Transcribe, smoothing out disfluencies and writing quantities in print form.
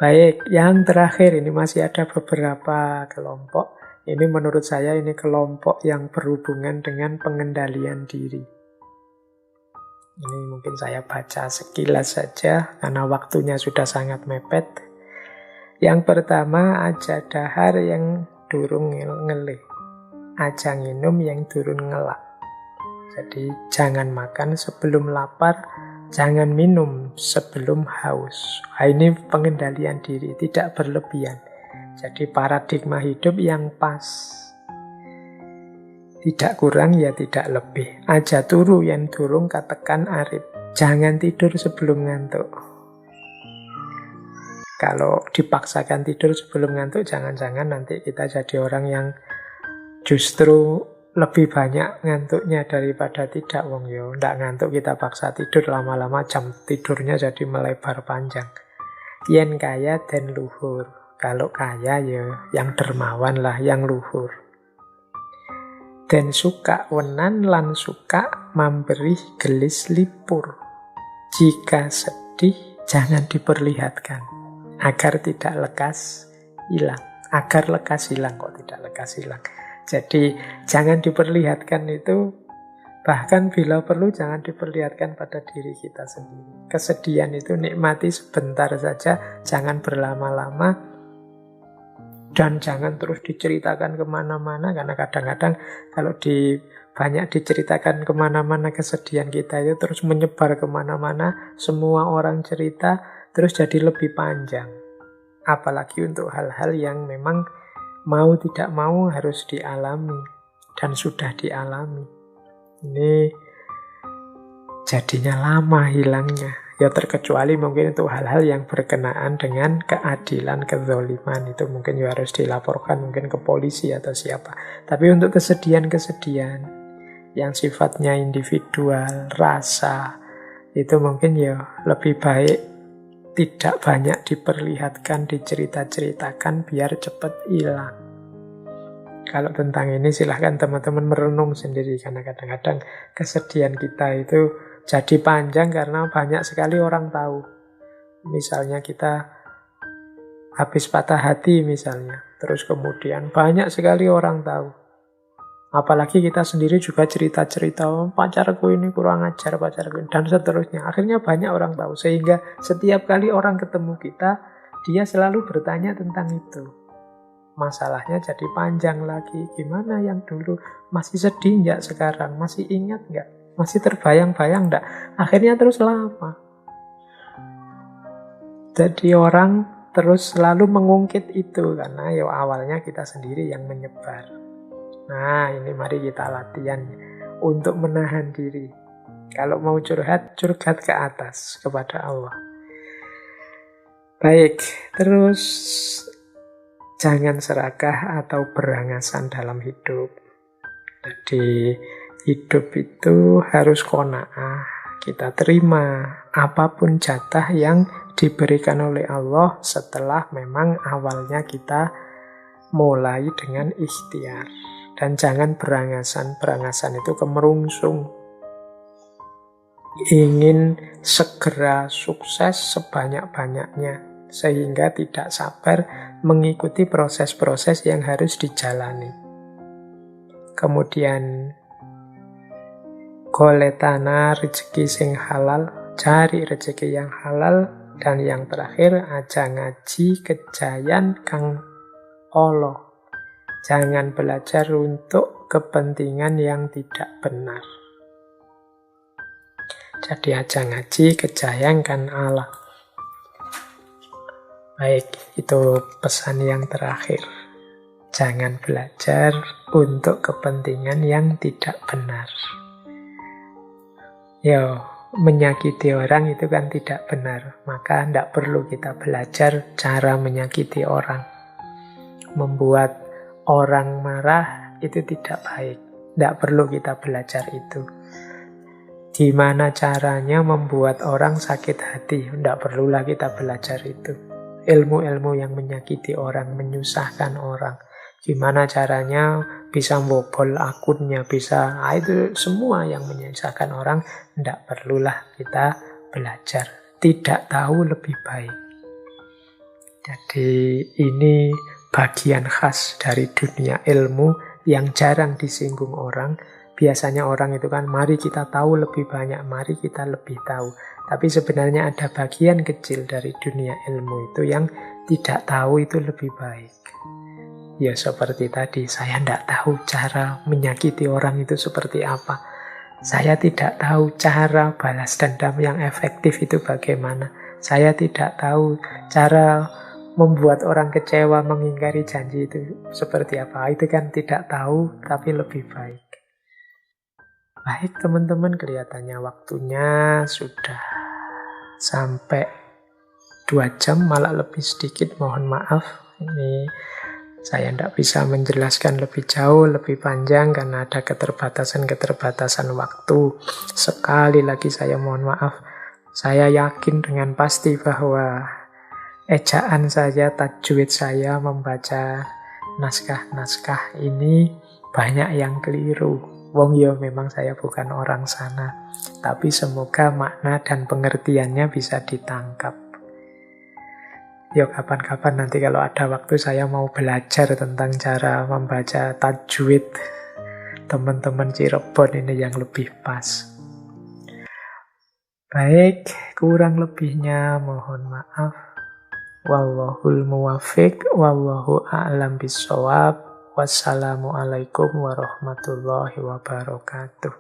Baik, yang terakhir ini masih ada beberapa kelompok. Ini menurut saya ini kelompok yang berhubungan dengan pengendalian diri. Ini mungkin saya baca sekilas saja karena waktunya sudah sangat mepet. Yang pertama, aja dahar yang durung ngelih, aja nginum yang durung ngelak. Jadi jangan makan sebelum lapar, jangan minum sebelum haus. Nah, ini pengendalian diri, tidak berlebihan. Jadi paradigma hidup yang pas. Tidak kurang ya tidak lebih. Aja turu yang durung katekan arip. Jangan tidur sebelum ngantuk. Kalau dipaksakan tidur sebelum ngantuk, jangan-jangan nanti kita jadi orang yang justru lebih banyak ngantuknya daripada tidak. Wong yo, ndak ngantuk kita paksa tidur, lama-lama jam tidurnya jadi melebar panjang. Yen kaya dan luhur. Kalau kaya ya yang dermawan lah, yang luhur. Dan suka wenan lan suka memberi gelis lipur. Jika sedih, jangan diperlihatkan. Agar tidak lekas hilang. Agar lekas hilang, kok tidak lekas hilang. Jadi jangan diperlihatkan itu, bahkan bila perlu jangan diperlihatkan pada diri kita sendiri. Kesedihan itu nikmati sebentar saja, jangan berlama-lama. Dan jangan terus diceritakan kemana-mana, karena kadang-kadang kalau banyak diceritakan kemana-mana kesedihan kita itu terus menyebar kemana-mana, semua orang cerita, terus jadi lebih panjang. Apalagi untuk hal-hal yang memang mau tidak mau harus dialami, dan sudah dialami. Ini jadinya lama hilangnya. Ya terkecuali mungkin untuk hal-hal yang berkenaan dengan keadilan, kezaliman, itu mungkin ya harus dilaporkan mungkin ke polisi atau siapa. Tapi untuk kesedihan-kesedihan yang sifatnya individual, rasa, itu mungkin ya lebih baik tidak banyak diperlihatkan, dicerita-ceritakan biar cepat hilang. Kalau tentang ini silahkan teman-teman merenung sendiri, karena kadang-kadang kesedihan kita itu jadi panjang karena banyak sekali orang tahu. Misalnya kita habis patah hati misalnya, terus kemudian banyak sekali orang tahu. Apalagi kita sendiri juga cerita-cerita, oh, pacarku ini kurang ajar, pacarku ini, dan seterusnya. Akhirnya banyak orang tahu, sehingga setiap kali orang ketemu kita, dia selalu bertanya tentang itu. Masalahnya jadi panjang lagi. Gimana yang dulu? Masih sedih nggak sekarang? Masih ingat nggak? Masih terbayang-bayang nggak? Akhirnya terus lama. Jadi orang terus selalu mengungkit itu, karena ya awalnya kita sendiri yang menyebar. Nah, ini mari kita latihan untuk menahan diri. Kalau mau curhat, curhat ke atas, kepada Allah. Baik, terus jangan serakah atau berangasan dalam hidup. Jadi hidup itu harus qanaah. Kita terima apapun jatah yang diberikan oleh Allah setelah memang awalnya kita mulai dengan ikhtiar. Dan jangan berangasan. Berangasan itu kemerungsung. Ingin segera sukses sebanyak-banyaknya, sehingga tidak sabar mengikuti proses-proses yang harus dijalani. Kemudian goletana rezeki sing halal, cari rezeki yang halal. Dan yang terakhir, aja ngaji kejayan kang Allah. Jangan belajar untuk kepentingan yang tidak benar. Jadi aja ngaji kejayan kan Allah. Baik, itu pesan yang terakhir. Jangan belajar untuk kepentingan yang tidak benar. Yo, menyakiti orang itu kan tidak benar. Maka tidak perlu kita belajar cara menyakiti orang. Membuat orang marah itu tidak baik. Tidak perlu kita belajar itu. Gimana caranya membuat orang sakit hati? Tidak perlulah kita belajar itu. Ilmu-ilmu yang menyakiti orang, menyusahkan orang. Gimana caranya bisa membobol akunnya, bisa, itu semua yang menyusahkan orang, tidak perlulah kita belajar. Tidak tahu lebih baik. Jadi ini bagian khas dari dunia ilmu yang jarang disinggung orang. Biasanya orang itu kan, mari kita tahu lebih banyak, mari kita lebih tahu. Tapi sebenarnya ada bagian kecil dari dunia ilmu itu yang tidak tahu itu lebih baik. Ya seperti tadi, saya tidak tahu cara menyakiti orang itu seperti apa. Saya tidak tahu cara balas dendam yang efektif itu bagaimana. Saya tidak tahu cara membuat orang kecewa, mengingkari janji itu seperti apa. Itu kan tidak tahu, tapi lebih baik. Baik teman-teman, kelihatannya waktunya sudah sampai 2 jam, malah lebih sedikit, mohon maaf. Ini saya tidak bisa menjelaskan lebih jauh, lebih panjang karena ada keterbatasan-keterbatasan waktu. Sekali lagi saya mohon maaf. Saya yakin dengan pasti bahwa ejaan saya, tajwid saya membaca naskah-naskah ini banyak yang keliru. Wong yo memang saya bukan orang sana. Tapi semoga makna dan pengertiannya bisa ditangkap. Yuk kapan-kapan nanti kalau ada waktu saya mau belajar tentang cara membaca tajwid teman-teman Cirebon ini yang lebih pas. Baik, kurang lebihnya mohon maaf. Wallahul muwaffiq, wallahu a'lam bishawab. Wassalamualaikum warahmatullahi wabarakatuh.